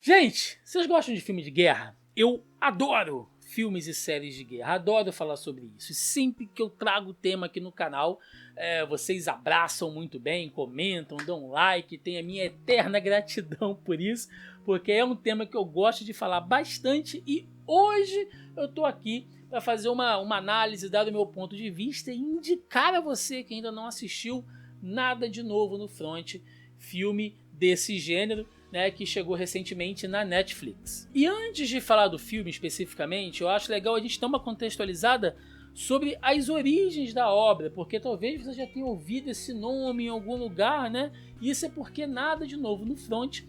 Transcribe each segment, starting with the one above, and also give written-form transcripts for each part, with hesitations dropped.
Gente, vocês gostam de filme de guerra? Eu adoro filmes e séries de guerra, adoro falar sobre isso. E sempre que eu trago o tema aqui no canal, vocês abraçam muito bem, comentam, dão like, tem a minha eterna gratidão por isso, porque é um tema que eu gosto de falar bastante e hoje eu tô aqui para fazer uma análise, dar o meu ponto de vista e indicar a você que ainda não assistiu Nada de Novo no Front, filme desse gênero, né, que chegou recentemente na Netflix. E antes de falar do filme especificamente, eu acho legal a gente dar uma contextualizada sobre as origens da obra, porque talvez você já tenha ouvido esse nome em algum lugar, né? Isso é porque Nada de Novo no Front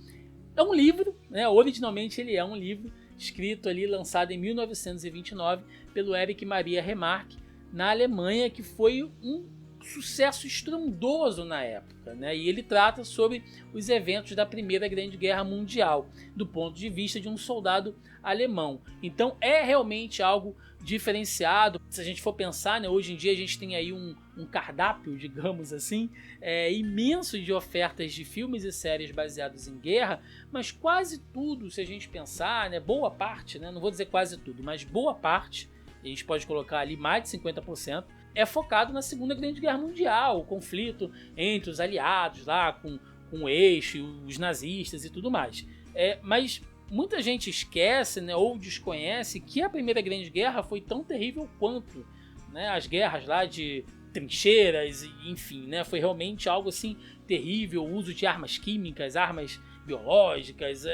é um livro, né? Originalmente ele é um livro escrito ali, lançado em 1929 pelo Erich Maria Remarque na Alemanha, que foi um sucesso estrondoso na época, né? E ele trata sobre os eventos da Primeira Grande Guerra Mundial, do ponto de vista de um soldado alemão. Então é realmente algo diferenciado. Se a gente for pensar, né, hoje em dia a gente tem aí um cardápio, digamos assim, imenso de ofertas de filmes e séries baseados em guerra, mas quase tudo, se a gente pensar, né, boa parte, né, não vou dizer quase tudo, mas boa parte, a gente pode colocar ali mais de 50%, é focado na Segunda Grande Guerra Mundial, o conflito entre os aliados lá com o eixo, os nazistas e tudo mais. Mas muita gente esquece, né, ou desconhece que a Primeira Grande Guerra foi tão terrível quanto, né, as guerras lá de trincheiras, enfim, né, foi realmente algo assim terrível, o uso de armas químicas, armas biológicas,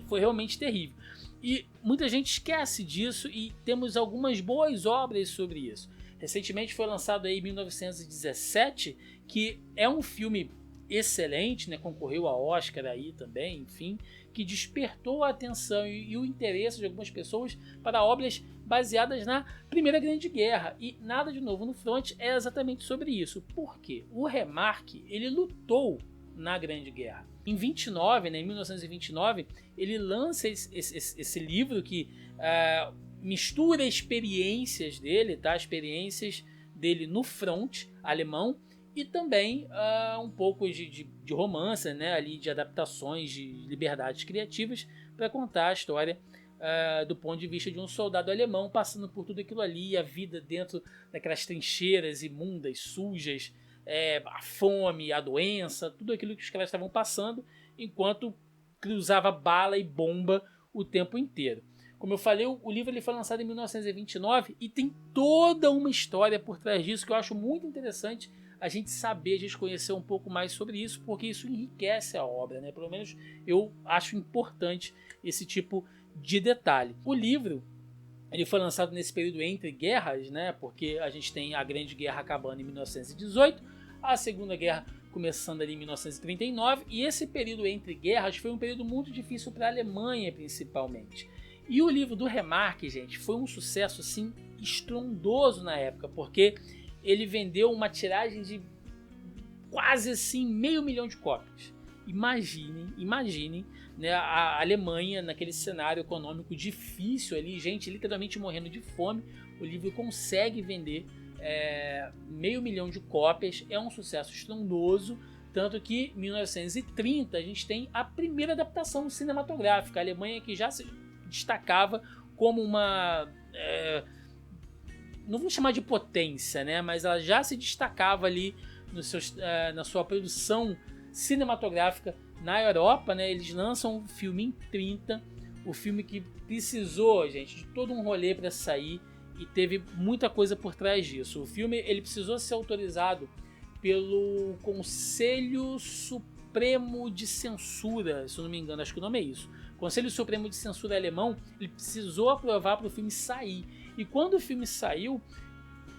foi realmente terrível. E muita gente esquece disso e temos algumas boas obras sobre isso. Recentemente foi lançado aí em 1917, que é um filme excelente, né? Concorreu ao Oscar aí também, enfim, que despertou a atenção e o interesse de algumas pessoas para obras baseadas na Primeira Grande Guerra. E Nada de Novo no Front é exatamente sobre isso. Por quê? O Remarque, ele lutou na Grande Guerra. Em 1929, ele lança esse livro que mistura experiências dele, tá? Experiências dele no front alemão e também um pouco de romance, né? Ali de adaptações, de liberdades criativas para contar a história do ponto de vista de um soldado alemão passando por tudo aquilo ali, a vida dentro daquelas trincheiras imundas, sujas, a fome, a doença, tudo aquilo que os caras estavam passando enquanto cruzava bala e bomba o tempo inteiro. Como eu falei, o livro ele foi lançado em 1929 e tem toda uma história por trás disso que eu acho muito interessante a gente saber, a gente conhecer um pouco mais sobre isso, porque isso enriquece a obra, né? Pelo menos eu acho importante esse tipo de detalhe. O livro ele foi lançado nesse período entre guerras, né? Porque a gente tem a Grande Guerra acabando em 1918, a Segunda Guerra começando ali em 1939, e esse período entre guerras foi um período muito difícil para a Alemanha, principalmente. E o livro do Remarque, gente, foi um sucesso assim estrondoso na época, porque ele vendeu uma tiragem de quase assim 500 mil de cópias. Imaginem, né, a Alemanha naquele cenário econômico difícil ali, gente literalmente morrendo de fome, o livro consegue vender 500 mil de cópias, é um sucesso estrondoso, tanto que em 1930 a gente tem a primeira adaptação cinematográfica, a Alemanha que já se destacava como uma... não vou chamar de potência, né? Mas ela já se destacava ali na sua produção cinematográfica na Europa, né? Eles lançam um filme em 30, o filme que precisou, gente, de todo um rolê para sair e teve muita coisa por trás disso. O filme ele precisou ser autorizado pelo Conselho Supremo de Censura, se eu não me engano, acho que o nome é isso. O Conselho Supremo de Censura alemão, ele precisou aprovar para o filme sair. E quando o filme saiu,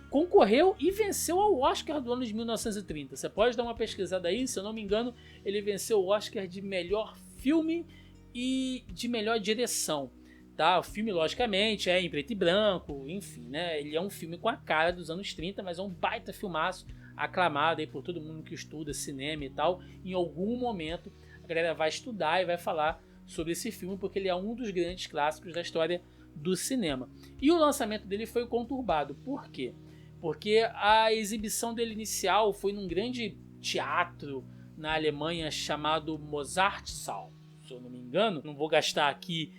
concorreu e venceu ao Oscar do ano de 1930. Você pode dar uma pesquisada aí, se eu não me engano, ele venceu o Oscar de melhor filme e de melhor direção. Tá? O filme, logicamente, é em preto e branco, enfim, né? Ele é um filme com a cara dos anos 30, mas é um baita filmaço, aclamado aí por todo mundo que estuda cinema e tal. Em algum momento, a galera vai estudar e vai falar sobre esse filme, porque ele é um dos grandes clássicos da história do cinema. E o lançamento dele foi conturbado. Por quê? Porque a exibição dele inicial foi num grande teatro na Alemanha chamado Mozartsaal. se eu não me engano. Não vou gastar aqui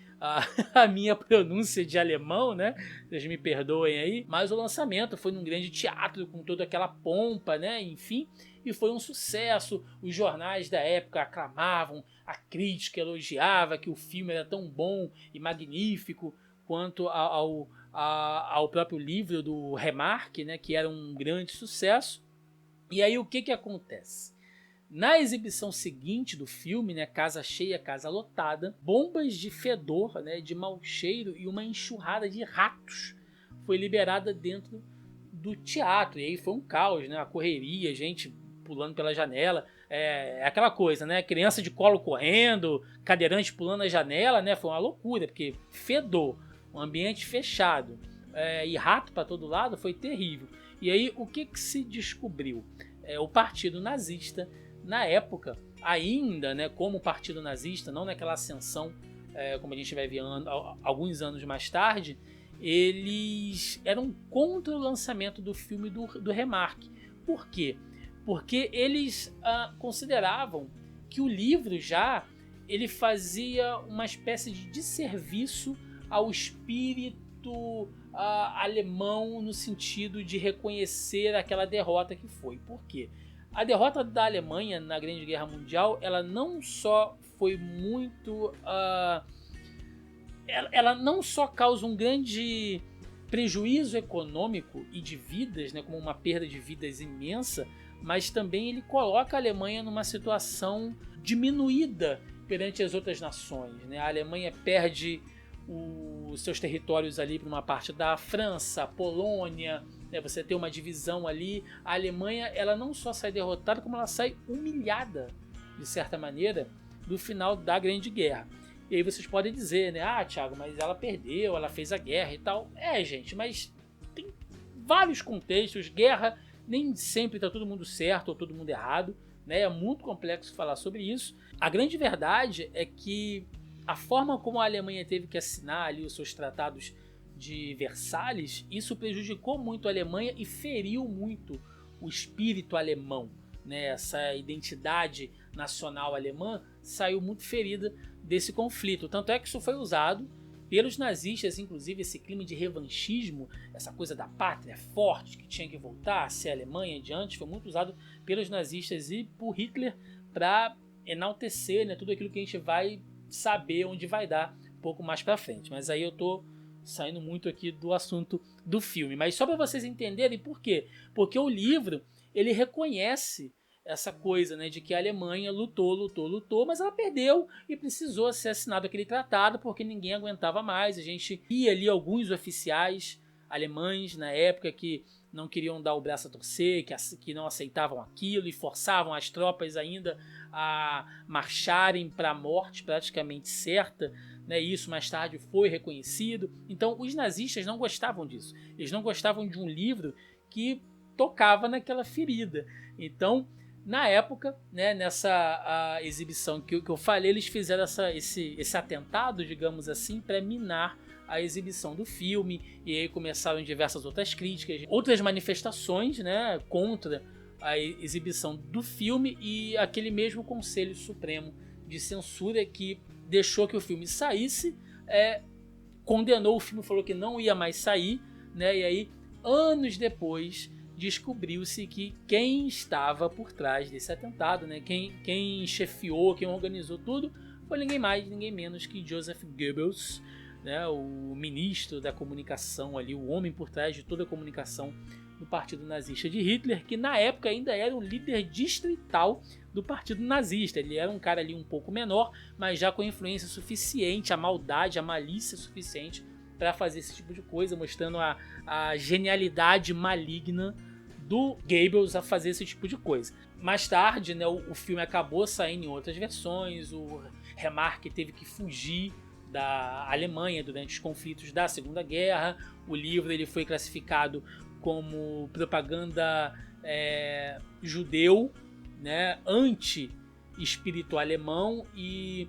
a minha pronúncia de alemão, né? Vocês me perdoem aí. Mas o lançamento foi num grande teatro com toda aquela pompa, né? Enfim, e foi um sucesso. Os jornais da época aclamavam, a crítica elogiava que o filme era tão bom e magnífico quanto ao próprio livro do Remarque, né? Que era um grande sucesso. E aí o que acontece? Na exibição seguinte do filme, né, casa cheia, casa lotada, bombas de fedor, né, de mau cheiro e uma enxurrada de ratos foi liberada dentro do teatro. E aí foi um caos, né, a correria, gente pulando pela janela, é aquela coisa, né, criança de colo correndo, cadeirante pulando a janela, né, foi uma loucura, porque fedor, um ambiente fechado e rato para todo lado foi terrível. E aí o que se descobriu? O partido nazista, na época, ainda, né, como partido nazista, não naquela ascensão, como a gente vai ver alguns anos mais tarde, eles eram contra o lançamento do filme do Remarque. Por quê? Porque eles consideravam que o livro já ele fazia uma espécie de desserviço ao espírito alemão no sentido de reconhecer aquela derrota que foi. Por quê? A derrota da Alemanha na Grande Guerra Mundial, ela não só foi muito... ela não só causa um grande prejuízo econômico e de vidas, né, como uma perda de vidas imensa, mas também ele coloca a Alemanha numa situação diminuída perante as outras nações, né? A Alemanha perde os seus territórios ali para uma parte da França, Polônia, né? Você tem uma divisão ali. A Alemanha, ela não só sai derrotada, como ela sai humilhada, de certa maneira, do final da Grande Guerra. E aí vocês podem dizer, né? Thiago, mas ela perdeu, ela fez a guerra e tal. Gente, mas tem vários contextos. Guerra nem sempre está todo mundo certo ou todo mundo errado, né? É muito complexo falar sobre isso. A grande verdade é que a forma como a Alemanha teve que assinar ali os seus tratados de Versalhes, isso prejudicou muito a Alemanha e feriu muito o espírito alemão, né? Essa identidade nacional alemã saiu muito ferida desse conflito. Tanto é que isso foi usado pelos nazistas, inclusive esse clima de revanchismo, essa coisa da pátria forte que tinha que voltar a ser a Alemanha adiante, foi muito usado pelos nazistas e por Hitler para enaltecer, né, tudo aquilo que a gente vai saber onde vai dar um pouco mais para frente. Mas aí eu tô saindo muito aqui do assunto do filme. Mas só para vocês entenderem por quê? Porque o livro, ele reconhece essa coisa, né, de que a Alemanha lutou, mas ela perdeu e precisou ser assinado aquele tratado porque ninguém aguentava mais. A gente via ali alguns oficiais alemães na época que não queriam dar o braço a torcer, que não aceitavam aquilo e forçavam as tropas ainda a marcharem para a morte praticamente certa, né? Isso mais tarde foi reconhecido. Então os nazistas não gostavam disso. Eles não gostavam de um livro que tocava naquela ferida. Então, na época, né, nessa exibição que eu falei, eles fizeram esse atentado, digamos assim, para minar a exibição do filme, e aí começaram diversas outras críticas, outras manifestações, né, contra a exibição do filme, e aquele mesmo Conselho Supremo de Censura que deixou que o filme saísse, condenou o filme, falou que não ia mais sair, né, e aí, anos depois, descobriu-se que quem estava por trás desse atentado, né, quem chefiou, quem organizou tudo, foi ninguém mais, ninguém menos que Joseph Goebbels, né, o ministro da comunicação ali, o homem por trás de toda a comunicação do partido nazista de Hitler, que na época ainda era o líder distrital do partido nazista. Ele era um cara ali um pouco menor, mas já com influência suficiente, a maldade, a malícia suficiente para fazer esse tipo de coisa, mostrando a genialidade maligna do Goebbels a fazer esse tipo de coisa. Mais tarde, né, o filme acabou saindo em outras versões, o Remarque teve que fugir da Alemanha durante os conflitos da Segunda Guerra, o livro ele foi classificado como propaganda judeu, né, anti-espírito alemão, e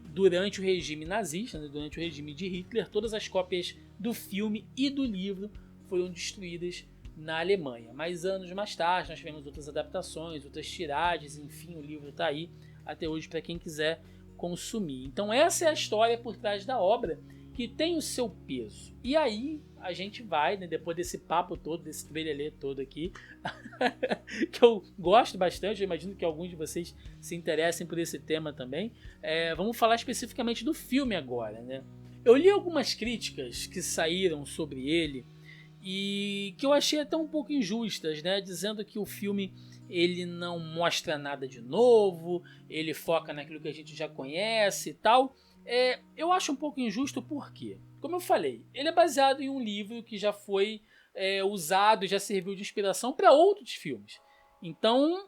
durante o regime nazista, né, durante o regime de Hitler, todas as cópias do filme e do livro foram destruídas na Alemanha. Mas anos mais tarde nós tivemos outras adaptações, outras tiragens, enfim, o livro está aí até hoje para quem quiser consumir. Então essa é a história por trás da obra, que tem o seu peso. E aí a gente vai, né, depois desse papo todo, desse trelelê todo aqui, que eu gosto bastante, eu imagino que alguns de vocês se interessem por esse tema também, vamos falar especificamente do filme agora, né? Eu li algumas críticas que saíram sobre ele e que eu achei até um pouco injustas, né? Dizendo que o filme ele não mostra nada de novo, ele foca naquilo que a gente já conhece e tal. Eu acho um pouco injusto porque, como eu falei, ele é baseado em um livro que já foi usado, já serviu de inspiração para outros filmes. Então,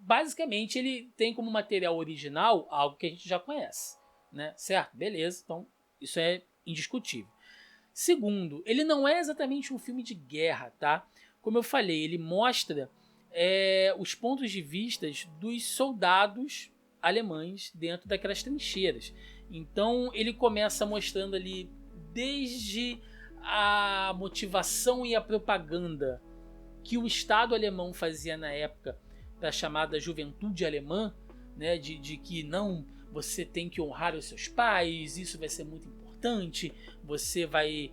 basicamente, ele tem como material original algo que a gente já conhece, né? Certo? Beleza, então isso é indiscutível. Segundo, ele não é exatamente um filme de guerra, tá? Como eu falei, ele mostra os pontos de vista dos soldados alemães dentro daquelas trincheiras. Então ele começa mostrando ali desde a motivação e a propaganda que o Estado alemão fazia na época da chamada juventude alemã, né, de que não, você tem que honrar os seus pais, isso vai ser muito importante, você vai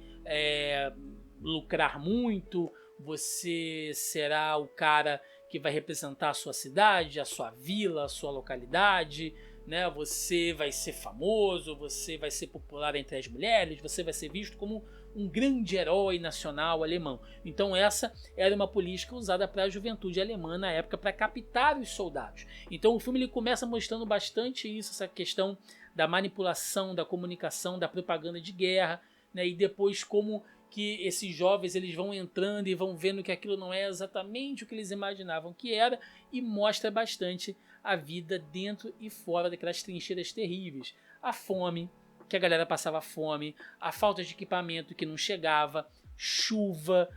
lucrar muito, você será o cara que vai representar a sua cidade, a sua vila, a sua localidade, né? Você vai ser famoso, você vai ser popular entre as mulheres, você vai ser visto como um grande herói nacional alemão. Então essa era uma política usada para a juventude alemã na época para captar os soldados. Então o filme ele começa mostrando bastante isso, essa questão da manipulação, da comunicação, da propaganda de guerra, né? E depois como que esses jovens eles vão entrando e vão vendo que aquilo não é exatamente o que eles imaginavam que era, e mostra bastante a vida dentro e fora daquelas trincheiras terríveis. A fome, que a galera passava fome, a falta de equipamento que não chegava, chuva,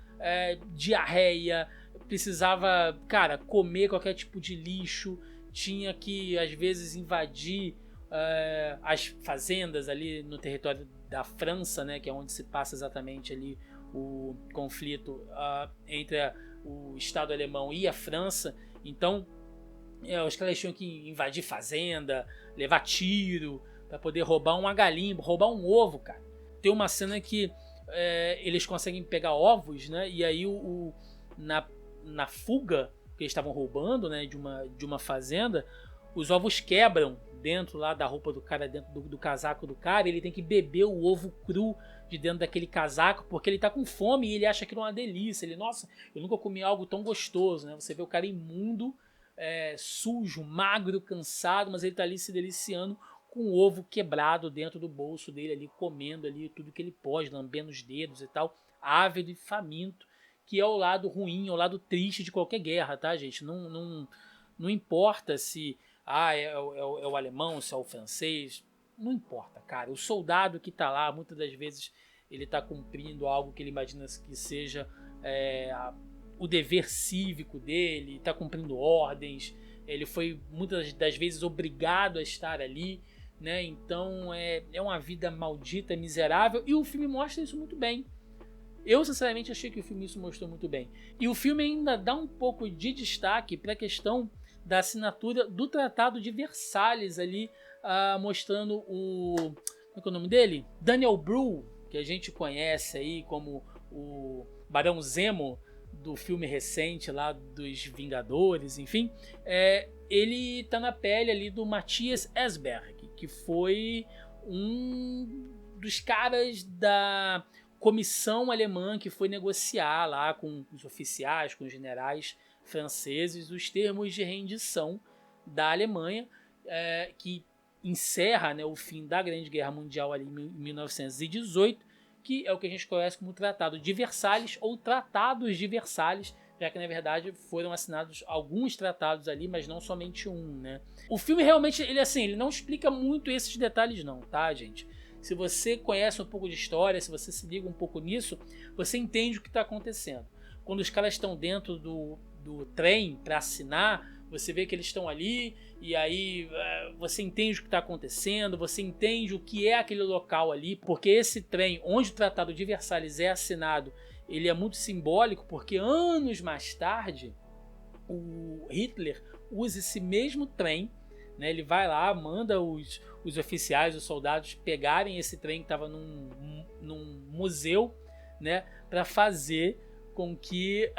diarreia, precisava, cara, comer qualquer tipo de lixo, tinha que às vezes invadir as fazendas ali no território da França, né, que é onde se passa exatamente ali o conflito entre o Estado alemão e a França. Então os caras tinham que invadir fazenda, levar tiro para poder roubar uma galinha, roubar um ovo, cara. Tem uma cena que eles conseguem pegar ovos, né, e aí na fuga que eles estavam roubando, né, de uma fazenda, os ovos quebram dentro lá da roupa do cara, dentro do casaco do cara, ele tem que beber o ovo cru de dentro daquele casaco, porque ele tá com fome e ele acha aquilo uma delícia. Ele, nossa, eu nunca comi algo tão gostoso, né? Você vê o cara imundo, sujo, magro, cansado, mas ele tá ali se deliciando com o ovo quebrado dentro do bolso dele ali, comendo ali tudo que ele pode, lambendo os dedos e tal, ávido e faminto, que é o lado ruim, é o lado triste de qualquer guerra, tá, gente? Não importa se é o alemão, se é o francês, não importa, cara. O soldado que tá lá, muitas das vezes, ele tá cumprindo algo que ele imagina que seja o dever cívico dele, tá cumprindo ordens, ele foi muitas das vezes obrigado a estar ali, né? Então é uma vida maldita, miserável, e o filme mostra isso muito bem. Eu, sinceramente, achei que o filme isso mostrou muito bem. E o filme ainda dá um pouco de destaque para a questão da assinatura do Tratado de Versalhes ali, mostrando como é que é o nome dele? Daniel Brühl, que a gente conhece aí como o Barão Zemo do filme recente lá dos Vingadores, enfim, ele tá na pele ali do Matthias Esberg, que foi um dos caras da comissão alemã que foi negociar lá com os oficiais, com os generais franceses, os termos de rendição da Alemanha, que encerra, né, o fim da Grande Guerra Mundial ali em 1918, que é o que a gente conhece como Tratado de Versalhes ou Tratados de Versalhes, já que na verdade foram assinados alguns tratados ali, mas não somente um, né? O filme realmente, ele não explica muito esses detalhes não, tá, gente? Se você conhece um pouco de história, se você se liga um pouco nisso, você entende o que está acontecendo. Quando os caras estão dentro do trem para assinar, você vê que eles estão ali e aí você entende o que está acontecendo, você entende o que é aquele local ali, porque esse trem onde o Tratado de Versalhes é assinado, ele é muito simbólico, porque anos mais tarde o Hitler usa esse mesmo trem, né? Ele vai lá, manda os oficiais, os soldados pegarem esse trem que estava num museu, né? Para fazer com que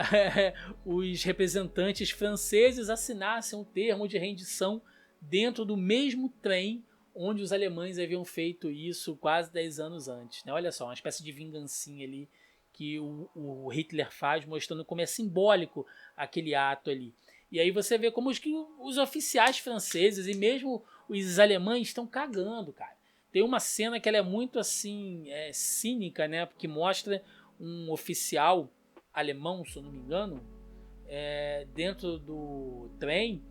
os representantes franceses assinassem um termo de rendição dentro do mesmo trem onde os alemães haviam feito isso quase 10 anos antes, né? Olha só, uma espécie de vingancinha ali que o Hitler faz, mostrando como é simbólico aquele ato ali. E aí você vê como os oficiais franceses e mesmo os alemães estão cagando, cara. Tem uma cena que ela é muito assim, cínica, né? Porque mostra um oficial alemão, se eu não me engano, dentro do trem.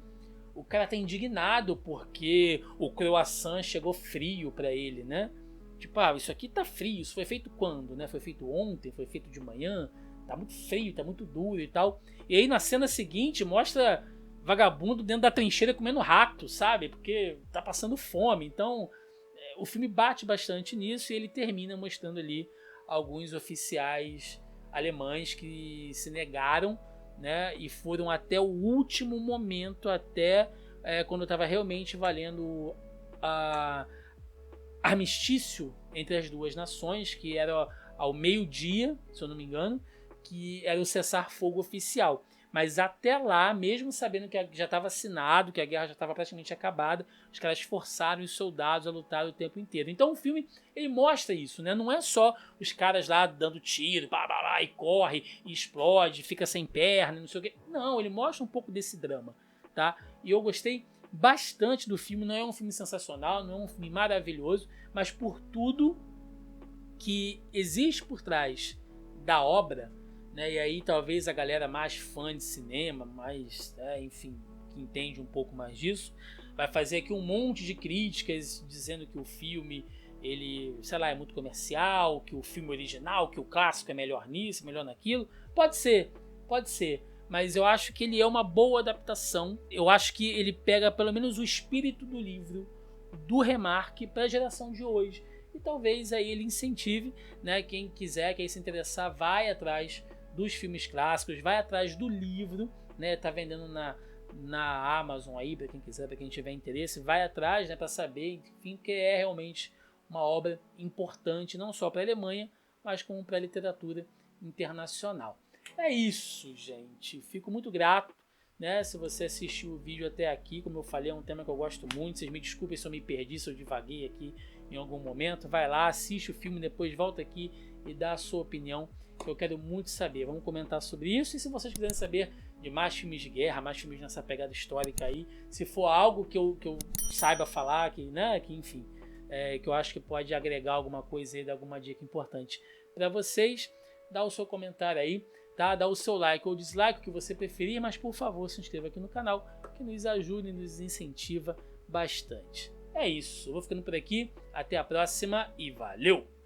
O cara tá indignado porque o croissant chegou frio para ele, né? Tipo, isso aqui tá frio, isso foi feito quando, né? Foi feito ontem, foi feito de manhã, tá muito frio, tá muito duro e tal. E aí na cena seguinte mostra vagabundo dentro da trincheira comendo rato, sabe? Porque tá passando fome. Então o filme bate bastante nisso e ele termina mostrando ali alguns oficiais alemães que se negaram, né, e foram até o último momento, até quando estava realmente valendo armistício entre as duas nações, que era ao meio-dia, se eu não me engano, que era o cessar-fogo oficial. Mas até lá, mesmo sabendo que já estava assinado, que a guerra já estava praticamente acabada, os caras forçaram os soldados a lutar o tempo inteiro. Então o filme ele mostra isso, né? Não é só os caras lá dando tiro, e corre, e explode, fica sem perna, não sei o quê. Não, ele mostra um pouco desse drama, tá? E eu gostei bastante do filme. Não é um filme sensacional, não é um filme maravilhoso, mas por tudo que existe por trás da obra, né? E aí talvez a galera mais fã de cinema, mais, enfim, que entende um pouco mais disso, vai fazer aqui um monte de críticas dizendo que o filme, ele, sei lá, é muito comercial, que o filme original, que o clássico é melhor nisso, melhor naquilo. Pode ser, mas eu acho que ele é uma boa adaptação. Eu acho que ele pega pelo menos o espírito do livro, do Remarque, para a geração de hoje. E talvez aí ele incentive, né, quem quiser, quem se interessar, vai atrás dos filmes clássicos, vai atrás do livro, né, tá vendendo na Amazon aí, para quem quiser, para quem tiver interesse, vai atrás, né, para saber, enfim, que é realmente uma obra importante, não só para a Alemanha, mas como para a literatura internacional. É isso, gente. Fico muito grato, né, se você assistiu o vídeo até aqui. Como eu falei, é um tema que eu gosto muito. Vocês me desculpem se eu me perdi, se eu divaguei aqui em algum momento. Vai lá, assiste o filme, depois volta aqui e dá a sua opinião, que eu quero muito saber. Vamos comentar sobre isso. E se vocês quiserem saber de mais filmes de guerra, mais filmes nessa pegada histórica aí, se for algo que eu saiba falar, que, né, que enfim, que eu acho que pode agregar alguma coisa aí, dar alguma dica importante para vocês, dá o seu comentário aí, tá? Dá o seu like ou dislike, o que você preferir, mas por favor se inscreva aqui no canal, que nos ajuda e nos incentiva bastante. É isso, eu vou ficando por aqui, até a próxima e valeu!